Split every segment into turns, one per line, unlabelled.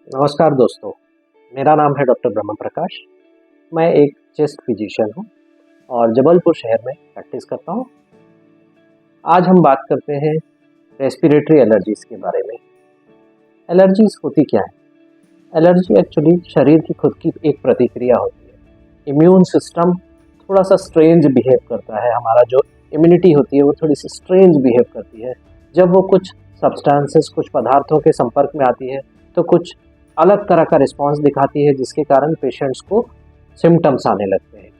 नमस्कार दोस्तों, मेरा नाम है डॉक्टर ब्रह्म प्रकाश। मैं एक चेस्ट फिजिशियन हूँ और जबलपुर शहर में प्रैक्टिस करता हूँ। आज हम बात करते हैं रेस्पिरेटरी एलर्जीज़ के बारे में। एलर्जीज़ होती क्या है? एलर्जी एक्चुअली शरीर की खुद की एक प्रतिक्रिया होती है। इम्यून सिस्टम थोड़ा सा स्ट्रेंज बिहेव करता है। हमारा जो इम्यूनिटी होती है वो थोड़ी सी स्ट्रेंज बिहेव करती है। जब वो कुछ सब्सटेंसेस, कुछ पदार्थों के संपर्क में आती है तो कुछ अलग तरह का रिस्पॉन्स दिखाती है, जिसके कारण पेशेंट्स को सिम्टम्स आने लगते हैं।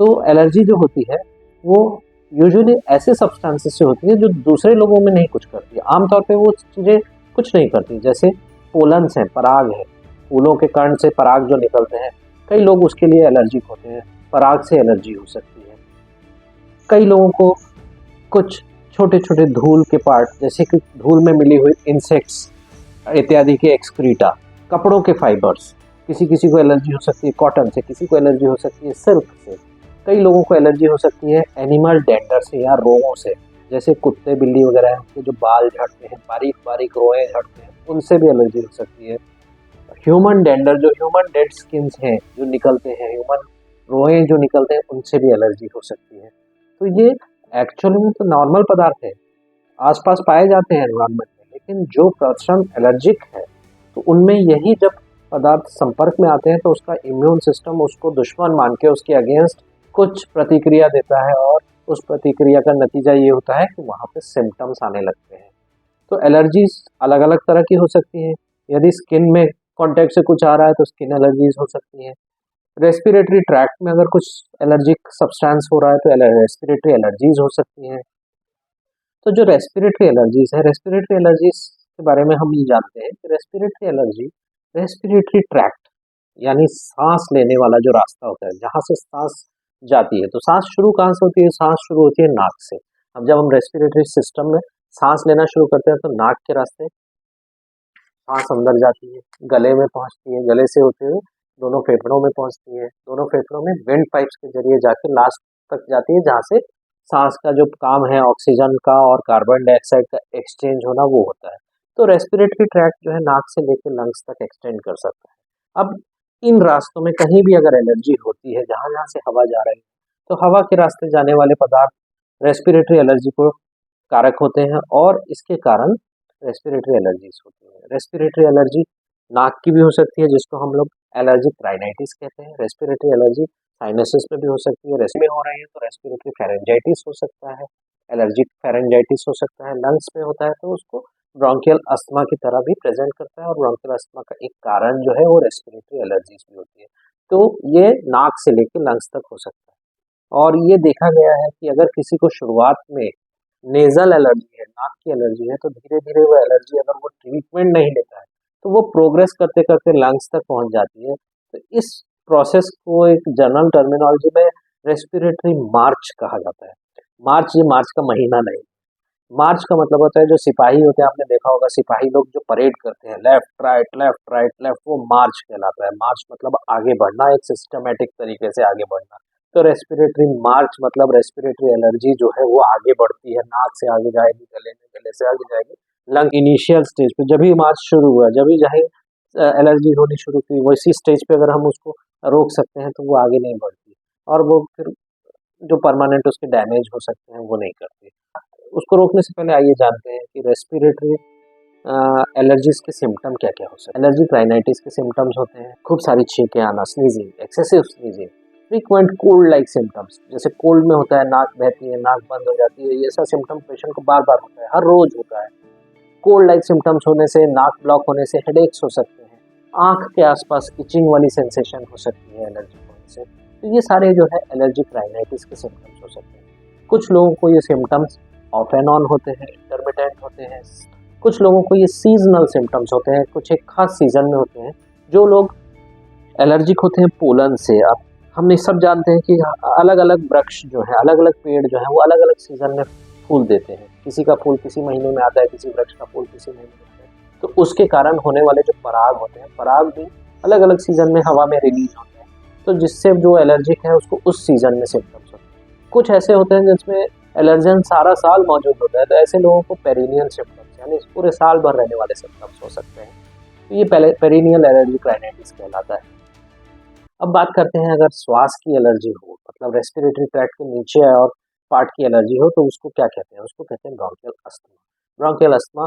तो एलर्जी जो होती है वो यूजुअली ऐसे सब्सटेंसेस से होती है जो दूसरे लोगों में नहीं कुछ करती है। आमतौर पे वो चीज़ें कुछ नहीं करती, जैसे पोलन्स हैं, पराग है, फूलों के कण से पराग जो निकलते हैं, कई लोग उसके लिए एलर्जिक होते हैं। पराग से एलर्जी हो सकती है। कई लोगों को कुछ छोटे छोटे धूल के पार्ट, जैसे कि धूल में मिली हुई इंसेक्ट्स इत्यादि के एक्सक्रीटा, कपड़ों के फाइबर्स, किसी किसी को एलर्जी हो सकती है कॉटन से, किसी को एलर्जी हो सकती है सिल्क से। कई लोगों को एलर्जी हो सकती है एनिमल डेंडर से या रोमों से, जैसे कुत्ते बिल्ली वगैरह हैं, उनके जो बाल झड़ते हैं, बारीक बारीक रोएं झड़ते हैं, उनसे भी एलर्जी हो सकती है। ह्यूमन डेंडर, जो ह्यूमन डेड स्किन्स हैं जो निकलते हैं, ह्यूमन रोएं जो निकलते हैं, उनसे भी एलर्जी हो सकती है। तो ये एक्चुअली में तो नॉर्मल पदार्थ है, आसपास पाए जाते हैं एनवायरनमेंट में, लेकिन जो पर्सन एलर्जिक है तो उनमें यही जब पदार्थ संपर्क में आते हैं तो उसका इम्यून सिस्टम उसको दुश्मन मान के उसके अगेंस्ट कुछ प्रतिक्रिया देता है, और उस प्रतिक्रिया का नतीजा ये होता है कि वहाँ पे सिम्टम्स आने लगते हैं। तो एलर्जीज अलग अलग तरह की हो सकती हैं। यदि स्किन में कांटेक्ट से कुछ आ रहा है तो स्किन एलर्जीज हो सकती हैं। रेस्पिरेटरी ट्रैक्ट में अगर कुछ एलर्जिक सब्सटेंस हो रहा है तो रेस्पिरेटरी एलर्जीज हो सकती हैं। तो जो रेस्पिरेटरी एलर्जीज है, रेस्पिरेटरी एलर्जीज के बारे में हम ये जानते हैं कि रेस्पिरेटरी एलर्जी रेस्पिरेटरी ट्रैक्ट यानी सांस लेने वाला जो रास्ता होता है, जहाँ से सांस जाती है। तो सांस शुरू कहाँ से होती है? सांस शुरू होती है नाक से। अब जब हम रेस्पिरेटरी सिस्टम में सांस लेना शुरू करते हैं तो नाक के रास्ते सांस अंदर जाती है, गले में पहुंचती है, गले से होते हुए दोनों फेफड़ों में पहुंचती है, दोनों फेफड़ों में विंड पाइप्स के जरिए जाके लास्ट तक जाती है, जहाँ से सांस का जो काम है ऑक्सीजन का और कार्बन डाइऑक्साइड का एक्सचेंज होना वो होता है। तो रेस्पिरेटरी ट्रैक्ट जो है नाक से लेकर लंग्स तक एक्सटेंड कर सकता है। अब इन रास्तों में कहीं भी अगर एलर्जी होती है, जहाँ जहाँ से हवा जा रही है, तो हवा के रास्ते जाने वाले पदार्थ रेस्पिरेटरी एलर्जी को कारक होते हैं, और इसके कारण रेस्पिरेटरी एलर्जीज होती है। रेस्पिरेटरी एलर्जी नाक की भी हो सकती है, जिसको हम लोग एलर्जिक राइनाइटिस कहते हैं। रेस्पिरेटरी एलर्जी साइनसेस में भी हो सकती है। रेस्पिरेटरी में हो रही है तो रेस्पिरेटरी फेरेंजाइटिस हो सकता है, एलर्जिक फेरेंजाइटिस हो सकता है। लंग्स में होता है तो उसको ब्रोंकियल अस्थमा की तरह भी प्रेजेंट करता है, और ब्रोंकियल अस्थमा का एक कारण जो है वो रेस्पिरेटरी एलर्जीज भी होती है। तो ये नाक से लेकर लंग्स तक हो सकता है। और ये देखा गया है कि अगर किसी को शुरुआत में नेजल एलर्जी है, नाक की एलर्जी है, तो धीरे धीरे वो एलर्जी अगर वो ट्रीटमेंट नहीं लेता है तो वो प्रोग्रेस करते करते लंग्स तक पहुंच जाती है। तो इस प्रोसेस को एक जनरल टर्मिनोलॉजी में रेस्पिरेटरी मार्च कहा जाता है। मार्च, ये मार्च का महीना नहीं, मार्च का मतलब होता है जो सिपाही होते हैं, आपने देखा होगा सिपाही लोग जो परेड करते हैं, left right left right left, वो मार्च कहलाता है। मार्च मतलब आगे बढ़ना, एक सिस्टमेटिक तरीके से आगे बढ़ना। तो रेस्पिरेटरी मार्च मतलब रेस्पिरेटरी एलर्जी जो है वो आगे बढ़ती है, नाक से आगे जाएगी, गले में, गले से आगे जाएगी लंग। इनिशियल स्टेज पे जब भी मार्च शुरू हुआ, जब भी जाए एलर्जी होनी शुरू की, वैसी स्टेज पे अगर हम उसको रोक सकते हैं तो वो आगे नहीं बढ़ती, और वो फिर जो परमानेंट उसके डैमेज हो सकते हैं वो नहीं करती। उसको रोकने से पहले आइए जानते हैं कि रेस्पिरेटरी एलर्जीज के सिम्टम क्या क्या हो सकते हैं। एलर्जिक राइनाइटिस के सिम्टम्स होते हैं खूब सारी छींकें आना, sneezing, excessive sneezing, frequent cold like symptoms, जैसे कोल्ड में होता है नाक बहती है, नाक बंद हो जाती है, ये ऐसा सिम्टम पेशेंट को बार बार होता है, हर रोज होता है। कोल्ड लाइक सिम्टम्स होने से, नाक ब्लॉक होने से हेडेक्स हो सकते हैं, आंख के आसपास इचिंग वाली सेंसेशन हो सकती है एलर्जी होने से। तो ये सारे जो है एलर्जिक राइनाइटिस के सिम्टम्स हो सकते हैं। कुछ लोगों को ये सिम्टम्स ऑफ एंड ऑन होते हैं, इंटरमिटेंट होते हैं। कुछ लोगों को ये सीजनल सिम्टम्स होते हैं, कुछ एक खास सीजन में होते हैं। जो लोग एलर्जिक होते हैं पोलन से, अब हम ये सब जानते हैं कि अलग अलग वृक्ष जो है, अलग अलग पेड़ जो है वो अलग अलग सीजन में फूल देते हैं। किसी का फूल किसी महीने में आता है, किसी वृक्ष का फूल किसी महीने में आता है। तो उसके कारण होने वाले जो पराग होते हैं, पराग भी अलग अलग सीजन में हवा में रिलीज होते हैं, तो जिससे जो एलर्जिक है उसको उस सीजन में सिम्टम्स होते हैं। कुछ ऐसे होते हैं जिसमें एलर्जन सारा साल मौजूद होता है, तो ऐसे लोगों को पेरिनियल सिम्टम्स यानी पूरे साल भर रहने वाले सिम्टम्स हो सकते हैं। तो ये पेरिनियल एलर्जिक राइनाइटिस कहलाता है। अब बात करते हैं अगर श्वास की एलर्जी हो, मतलब रेस्पिरेटरी ट्रैक्ट के नीचे और पार्ट की एलर्जी हो, तो उसको क्या कहते हैं? उसको कहते हैं ब्रोंकियल अस्थमा। ब्रोंकियल अस्थमा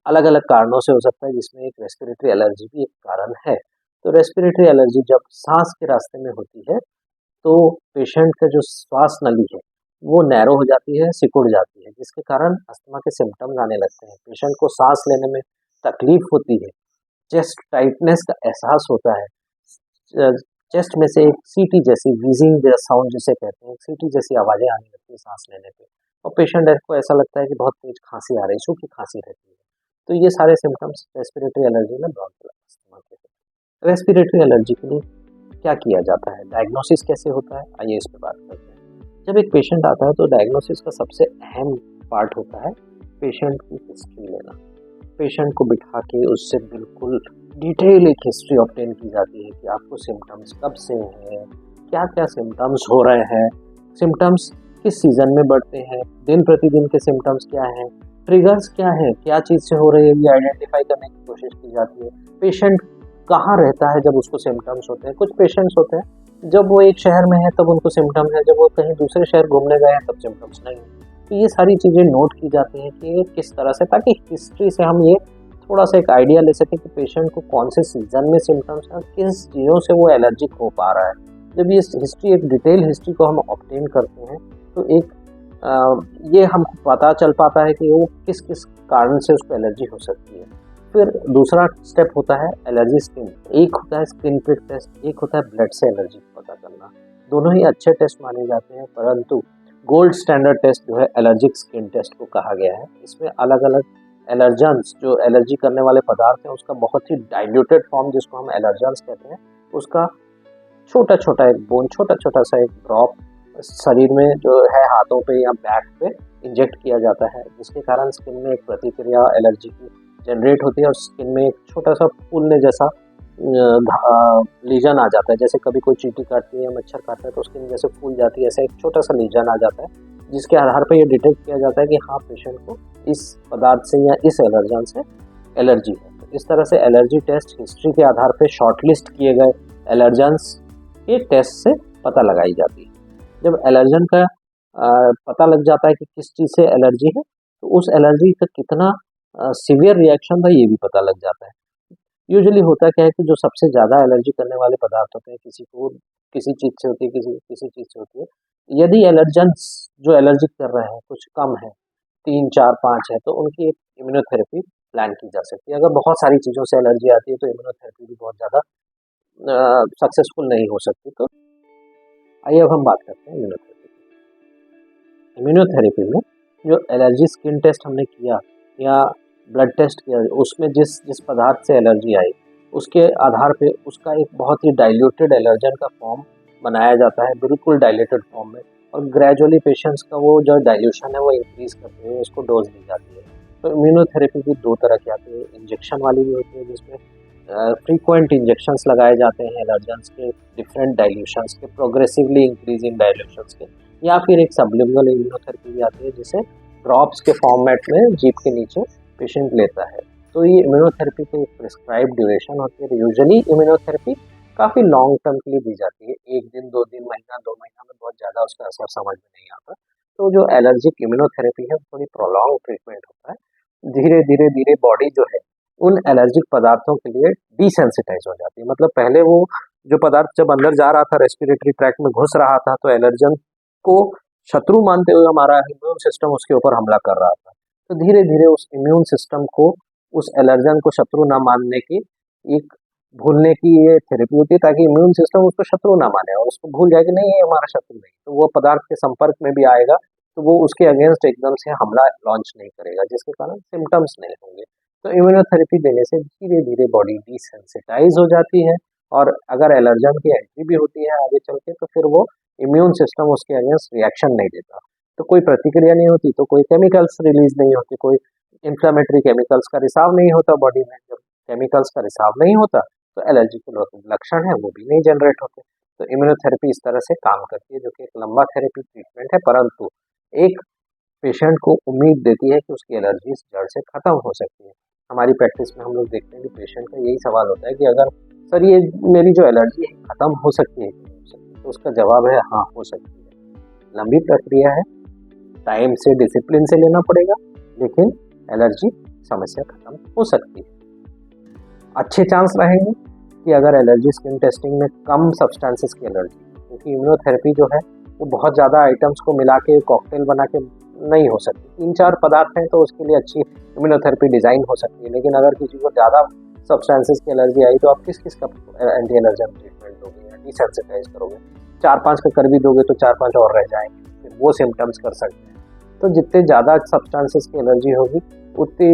अलग अलग कारणों से हो सकता है, जिसमें एक रेस्पिरेटरी एलर्जी भी एक कारण है। तो रेस्पिरेटरी एलर्जी जब सांस के रास्ते में होती है, तो पेशेंट का जो श्वास नली है वो नैरो हो जाती है, सिकुड़ जाती है, जिसके कारण अस्थमा के सिम्टम्स आने लगते हैं। पेशेंट को सांस लेने में तकलीफ होती है, चेस्ट टाइटनेस का एहसास होता है, चेस्ट में से एक सीटी जैसी व्हीजिंग साउंड जिसे कहते हैं, सीटी जैसी आवाज़ें आने लगती है सांस लेने पे, और पेशेंट को ऐसा लगता है कि बहुत तेज खांसी आ रही है, सूखी खांसी रहती है। तो ये सारे सिम्टम्स रेस्पिरेटरी एलर्जी में ब्रोंकियल अस्थमा के हैं। रेस्पिरेटरी एलर्जी के लिए क्या किया जाता है, डायग्नोसिस कैसे होता है, आइए इस पे बात करते हैं। जब एक पेशेंट आता है तो डायग्नोसिस का सबसे अहम पार्ट होता है पेशेंट की हिस्ट्री लेना। पेशेंट को बिठा के उससे बिल्कुल डिटेल एक हिस्ट्री ऑब्टेन की जाती है कि आपको सिम्टम्स कब से हैं, क्या क्या सिम्टम्स हो रहे हैं, सिम्टम्स किस सीजन में बढ़ते हैं, दिन प्रतिदिन के सिम्टम्स क्या हैं, ट्रिगर्स क्या हैं, क्या चीज़ से हो रही है, ये आइडेंटिफाई करने की कोशिश की जाती है। पेशेंट कहाँ रहता है जब उसको सिम्टम्स होते हैं। कुछ पेशेंट्स होते हैं जब वो एक शहर में है तब उनको सिम्टम्स है, जब वो कहीं दूसरे शहर घूमने गए हैं तब सिम्टम्स नहीं है। तो ये सारी चीज़ें नोट की जाती हैं कि किस तरह से, ताकि हिस्ट्री से हम ये थोड़ा सा एक आइडिया ले सकें कि पेशेंट को कौन से सीजन में सिम्टम्स हैं, किस चीज़ों से वो एलर्जिक हो पा रहा है। जब ये हिस्ट्री, एक डिटेल हिस्ट्री को हम ऑब्टेन करते हैं, तो एक ये हमको पता चल पाता है कि वो किस किस कारण से उसको एलर्जी हो सकती है। फिर दूसरा स्टेप होता है एलर्जी स्किन। एक होता है स्किन प्रिक टेस्ट, एक होता है ब्लड से एलर्जी पता करना। दोनों ही अच्छे टेस्ट माने जाते हैं, परंतु गोल्ड स्टैंडर्ड टेस्ट जो है एलर्जिक स्किन टेस्ट को कहा गया है। इसमें अलग अलग एलर्जेंस, जो एलर्जी करने वाले पदार्थ हैं, उसका बहुत ही डाइल्यूटेड फॉर्म जिसको हम एलर्जेंस कहते हैं, उसका छोटा छोटा एक बूंद, छोटा छोटा सा एक ड्रॉप शरीर में जो है हाथों पे या बैक पे इंजेक्ट किया जाता है, जिसके कारण स्किन में एक प्रतिक्रिया एलर्जी की जनरेट होती है और स्किन में एक छोटा सा फूलने जैसा लीजन आ जाता है। जैसे कभी कोई चींटी काटती है या मच्छर काटता है तो स्किन जैसे फूल जाती है, ऐसा एक छोटा सा लीजन आ जाता है, जिसके आधार पर यह डिटेक्ट किया जाता है कि हाँ, पेशेंट को इस पदार्थ से या इस एलर्जन से एलर्जी है। तो इस तरह से एलर्जी टेस्ट हिस्ट्री के आधार पर शॉर्टलिस्ट किए गए एलर्जेंस के टेस्ट से पता लगाई जाती है। जब एलर्जन का पता लग जाता है कि किस चीज़ से एलर्जी है, तो उस एलर्जी का कितना सीवियर रिएक्शन था ये भी पता लग जाता है। यूजुअली होता क्या है कि जो सबसे ज़्यादा एलर्जी करने वाले पदार्थ होते हैं, किसी को किसी चीज़ से होती है, किसी किसी चीज़ से होती है। यदि एलर्जेंस जो एलर्जी कर रहे हैं कुछ कम है, 3, 4, 5 है, तो उनकी एक इम्यूनोथेरेपी प्लान की जा सकती है। अगर बहुत सारी चीज़ों से एलर्जी आती है तो इम्यूनोथेरेपी भी बहुत ज़्यादा सक्सेसफुल नहीं हो सकती। तो आइए अब हम बात करते हैं इम्यूनोथेरेपी की। इम्यूनोथेरेपी में जो एलर्जी स्किन टेस्ट हमने किया या ब्लड टेस्ट किया, उसमें जिस जिस पदार्थ से एलर्जी आई, उसके आधार पे उसका एक बहुत ही डाइल्यूटेड एलर्जन का फॉर्म बनाया जाता है, बिल्कुल डाइल्यूटेड फॉर्म में, और ग्रेजुअली पेशेंट्स का वो जो डाइल्यूशन है वो इंक्रीज करते हुए उसको डोज दी जाती है। तो इम्यूनोथेरेपी भी दो तरह की आती है, इंजेक्शन वाली भी होती है जिसमें फ्रीक्वेंट इंजेक्शंस लगाए जाते हैं एलर्जेंस के, डिफरेंट डाइल्यूशंस के, प्रोग्रेसिवली इंक्रीजिंग डाइल्यूशंस के, या फिर एक सबलिंगुअल इम्यूनोथेरेपी भी आती है जिसे ड्रॉप्स के फॉर्मेट में जीभ के नीचे पेशेंट लेता है। तो ये इम्यूनोथेरेपी की प्रिस्क्राइब ड्यूरेशन होती है। यूजुअली इम्यूनोथेरेपी काफ़ी लॉन्ग टर्म के लिए दी जाती है, 1 दिन, 2 दिन, महीना, 2 महीना में बहुत ज़्यादा उसका असर समझ में नहीं आता। तो जो एलर्जिक इम्यूनोथेरेपी है थोड़ी प्रोलॉन्ग ट्रीटमेंट होता है। धीरे धीरे धीरे बॉडी जो है उन एलर्जिक पदार्थों के लिए डिसेंसिटाइज हो जाती है। मतलब पहले वो जो पदार्थ जब अंदर जा रहा था, रेस्पिरेटरी ट्रैक्ट में घुस रहा था, तो एलर्जन को शत्रु मानते हुए हमारा इम्यून सिस्टम उसके ऊपर हमला कर रहा था। तो धीरे धीरे उस इम्यून सिस्टम को उस एलर्जन को शत्रु ना मानने की, एक भूलने की ये थेरेपी होती है, ताकि इम्यून सिस्टम उसको शत्रु ना माने और उसको भूल जाए कि नहीं, ये हमारा शत्रु नहीं। तो वो पदार्थ के संपर्क में भी आएगा तो वो उसके अगेंस्ट एकदम से हमला लॉन्च नहीं करेगा, जिसके कारण सिम्टम्स नहीं होंगे। तो इम्यूनोथेरेपी देने से धीरे धीरे बॉडी डिसेंसिटाइज हो जाती है, और अगर एलर्जन की एंट्री भी होती है आगे चल के, तो फिर वो इम्यून सिस्टम उसके अगेंस्ट रिएक्शन नहीं देता, तो कोई प्रतिक्रिया नहीं होती, तो कोई केमिकल्स रिलीज नहीं होती, कोई इन्फ्लेमेटरी केमिकल्स का रिसाव नहीं होता बॉडी में। जब केमिकल्स का रिसाव नहीं होता तो एलर्जी के लक्षण है वो भी नहीं जनरेट होते। तो इम्यूनोथेरेपी इस तरह से काम करती है, जो कि एक लंबा थेरेपी ट्रीटमेंट है, परंतु एक पेशेंट को उम्मीद देती है कि उसकी एलर्जी जड़ से खत्म हो सकती है। हमारी प्रैक्टिस में हम लोग देखते हैं कि पेशेंट का यही सवाल होता है कि अगर सर ये मेरी जो एलर्जी है ख़त्म हो सकती है कि नहीं हो सकती, तो उसका जवाब है हाँ, हो सकती है। लंबी प्रक्रिया है, टाइम से डिसिप्लिन से लेना पड़ेगा, लेकिन एलर्जी समस्या खत्म हो सकती है। अच्छे चांस रहेंगे कि अगर एलर्जी स्किन टेस्टिंग में कम सब्सटेंसेस की एलर्जी, क्योंकि इम्यूनोथेरेपी जो है वो बहुत ज़्यादा आइटम्स को मिला के कॉकटेल बना के नहीं हो सकती। 3-4 पदार्थ हैं तो उसके लिए अच्छी इम्यूनोथेरेपी डिज़ाइन हो सकती है, लेकिन अगर किसी को ज़्यादा सब्सटेंसेस की एलर्जी आई तो आप किस किस का एंटी एलर्जन ट्रीटमेंट दोगे या डिसेंसिटाइज करोगे? 4-5 का कर भी दोगे तो 4-5 और रह जाएंगे, फिर वो सिम्टम्स कर सकते हैं। तो जितने ज़्यादा सब्सटेंसेस की एलर्जी होगी उतनी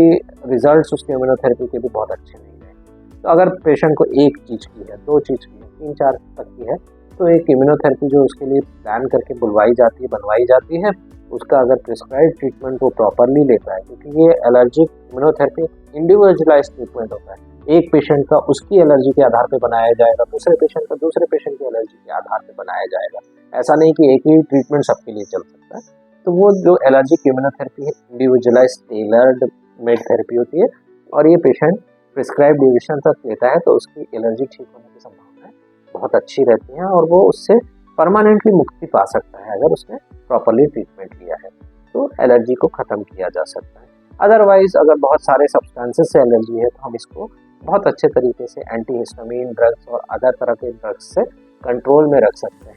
रिजल्ट्स उसके इम्यूनोथेरेपी के भी बहुत अच्छे नहीं रहेंगे। तो अगर पेशेंट को एक चीज़ की है, 2 चीज़ की है, 3-4 तक की है, तो एक इम्यूनोथेरेपी जो उसके लिए प्लान करके बुलवाई जाती है, बनवाई जाती है, उसका अगर प्रिस्क्राइब ट्रीटमेंट वो प्रॉपरली लेता है, क्योंकि ये एलर्जिक इम्यूनोथेरेपी इंडिविजुअलाइज ट्रीटमेंट होता है। एक पेशेंट का उसकी एलर्जी के आधार पे बनाया जाएगा, दूसरे पेशेंट का दूसरे पेशेंट की एलर्जी के आधार पे बनाया जाएगा। ऐसा नहीं कि एक ही ट्रीटमेंट सबके लिए चल सकता है। तो वो जो एलर्जिक इम्यूनोथेरेपी है इंडिविजुअलाइज टेलर्ड मेड थेरेपी होती है, और ये पेशेंट प्रिस्क्राइब ड्यूरेशन तक लेता है तो उसकी एलर्जी ठीक होने की संभावनाएं बहुत अच्छी रहती हैं, और वो उससे परमानेंटली मुक्ति पा सकता है अगर उसने प्रॉपरली ट्रीटमेंट लिया है, तो एलर्जी को ख़त्म किया जा सकता है। अदरवाइज अगर बहुत सारे सब्सटेंसेस से एलर्जी है तो हम इसको बहुत अच्छे तरीके से एंटीहिस्टामिन ड्रग्स और अदर तरह के ड्रग्स से कंट्रोल में रख सकते हैं।